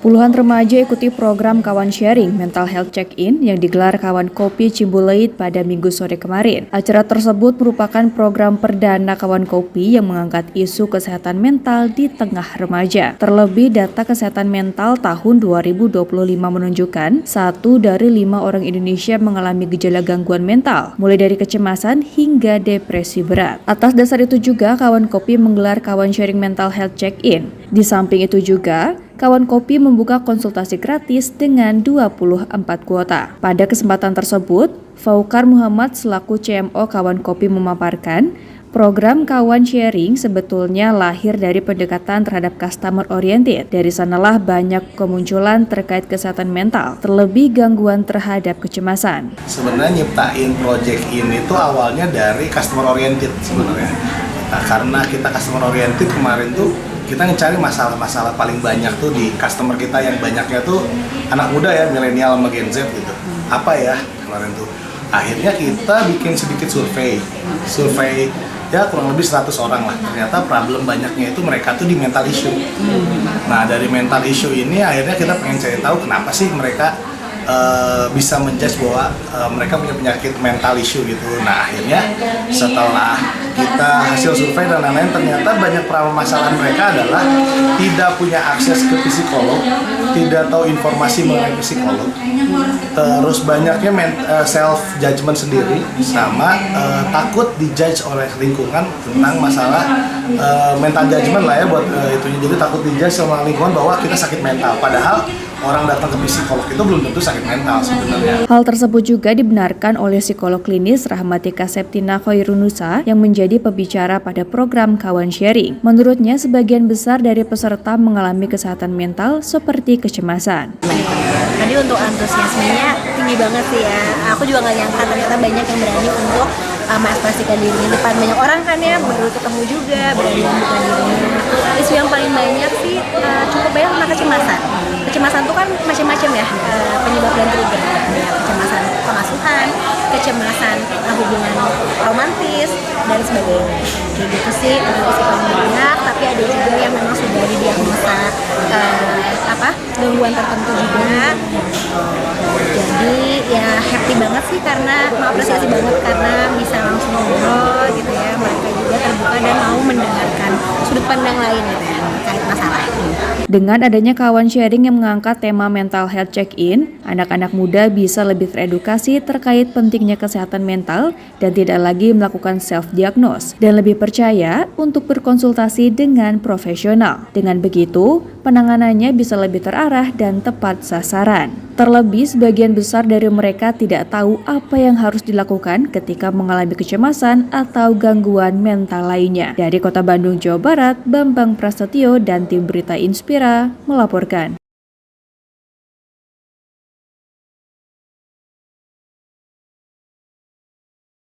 Puluhan remaja ikuti program Kawan Sharing Mental Health Check-in yang digelar Kawan Kopi Cimbuleuit pada Minggu sore kemarin. Acara tersebut merupakan program perdana Kawan Kopi yang mengangkat isu kesehatan mental di tengah remaja. Terlebih data kesehatan mental tahun 2025 menunjukkan 1 dari 5 orang Indonesia mengalami gejala gangguan mental, mulai dari kecemasan hingga depresi berat. Atas dasar itu juga Kawan Kopi menggelar Kawan Sharing Mental Health Check-in. Di samping itu juga, Kawan Kopi membuka konsultasi gratis dengan 24 kuota. Pada kesempatan tersebut, Faukar Muhammad selaku CMO Kawan Kopi memaparkan, program Kawan Sharing sebetulnya lahir dari pendekatan terhadap customer oriented. Dari sanalah banyak kemunculan terkait kesehatan mental, terlebih gangguan terhadap kecemasan. Sebenarnya nyiptain project ini tuh awalnya dari customer oriented sebenarnya. Karena kita customer oriented kemarin tuh kita mencari masalah-masalah paling banyak tuh di customer kita yang banyaknya tuh anak muda ya, milenial sama Gen Z gitu. Apa ya kemarin tuh? Akhirnya kita bikin sedikit survei ya kurang lebih 100 orang lah. Ternyata problem banyaknya itu mereka tuh di mental issue. Nah dari mental issue ini akhirnya kita pengen cari tahu kenapa sih mereka bisa menjudge bahwa mereka punya penyakit mental issue gitu. Nah akhirnya setelah kita hasil survei dan lain-lain, ternyata banyak permasalahan mereka adalah tidak punya akses ke psikolog, tidak tahu informasi mengenai psikolog, terus banyaknya self judgment sendiri, sama takut dijudge oleh lingkungan tentang masalah mental judgment lah ya buat itunya. Jadi takut dijudge sama lingkungan bahwa kita sakit mental, padahal orang datang ke psikolog itu belum tentu sakit mental sebenarnya. Hal tersebut juga dibenarkan oleh psikolog klinis Rahmatika Septina Khoirunusa yang menjadi pembicara pada program Kawan Sharing. Menurutnya, sebagian besar dari peserta mengalami kesehatan mental seperti kecemasan. Tadi untuk antusiasmenya tinggi banget sih ya. Aku juga nggak nyangka ternyata banyak yang berani untuk mengekspresikan dirinya di depan banyak orang kan ya, baru ketemu juga, berani membuka dirinya. Isu yang paling banyak sih cukup banyak tentang kecemasan. Kecemasan itu kan macam-macam ya, penyebab dan trigger. Ya, kecemasan pengasuhan, kecemasan hubungan romantis, dan sebagainya. Kayak gitu sih, isu paling banyak, tapi ada juga yang memang sudah didiagnosa gangguan tertentu juga. Jadi ya happy banget sih karena mengapresiasi banget karena bisa langsung ngobrol gitu ya, mereka juga terbuka dan mau mendengarkan sudut pandang lain gitu ya terkait masalah ini. Dengan adanya Kawan Sharing yang mengangkat tema mental health check-in, anak-anak muda bisa lebih teredukasi terkait pentingnya kesehatan mental dan tidak lagi melakukan self-diagnose dan lebih percaya untuk berkonsultasi dengan profesional. Dengan begitu, penanganannya bisa lebih terarah dan tepat sasaran. Terlebih, sebagian besar dari mereka tidak tahu apa yang harus dilakukan ketika mengalami kecemasan atau gangguan mental lainnya. Dari Kota Bandung, Jawa Barat, Bambang Prasetyo dan tim Berita Inspira melaporkan.